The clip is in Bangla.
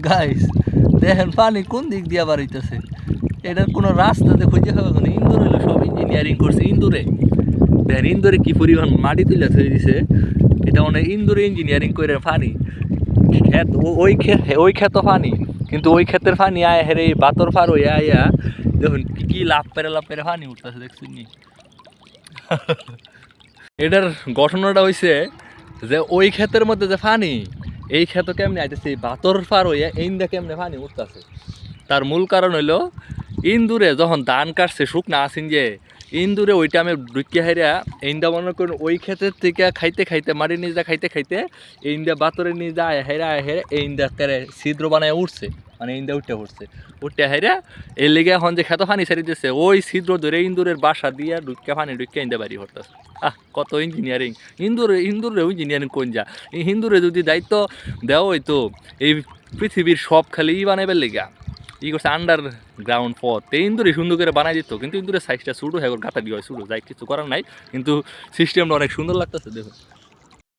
গাইস দেখেন পানি কোন দিক দিয়ে বাড়াইতেছে, এটার কোনো রাস্তাতে খুঁজে হবে না। ইন্দোর হইলো সব ইঞ্জিনিয়ারিং করছে ইন্দোরে। দেখেন ইন্দোরে কি পরিমাণ মাটি তুলে থয়ে দিছে, এটা অনেক ইন্দোরে ইঞ্জিনিয়ারিং করে পানি ক্ষেত ওই ক্ষেত পানি, কিন্তু ওই ক্ষেতের পানি আয় হেরে বাতর পার হইয়া আইয়া দেখুন কি লাভ পেরে পানি উঠতেছে দেখছেন নি। এটার ঘটনাটা হইছে যে ওই ক্ষেতের মধ্যে যে পানি, এই ক্ষেত কেমনে আইতেছে বাতর পার হইয়া এইন্দা কেমনে পানি উঠতেছে, তার মূল কারণ হইলো ইন্দুরে যখন ধান কাটছে শুকনা আসিন যে ইন্দুরে ওইটা আমি ঢুকিয়ে হাইরা এইন্দা মনে করুন ওই ক্ষেতের থেকে খাইতে খাইতে মাটির নিজা খাইতে খাইতে এইন্দা বাতরের নিজা হেরা এইন্দা করে ছিদ্র বানায় উঠছে, মানে এইন্দা উঠে হাইরা এর লেগে এখন যে খেত পানি ছেড়ে দিচ্ছে ওই ছিদ্র ধরে ইন্দুরের বাসা দিয়ে ঢুকিয়ে ইন্দা বাড়ি হরতেছে। কত ইঞ্জিনিয়ারিং ইন্দুরেও ইঞ্জিনিয়ারিং কোন যা এই হিন্দুরে যদি দায়িত্ব দেওয়া হইতো এই পৃথিবীর সব খালি বানাইবার লেগা করছে আন্ডারগ্রাউন্ড পথ ইন্দুরে সুন্দর করে বানাই দিত, কিন্তু ইন্দুরের সাইজটা ছোটো হ্যাঁ গাতা দিয়ে হয় ছোটো যাই কিছু করার নাই, কিন্তু সিস্টেমটা অনেক সুন্দর লাগতেছে দেখুন।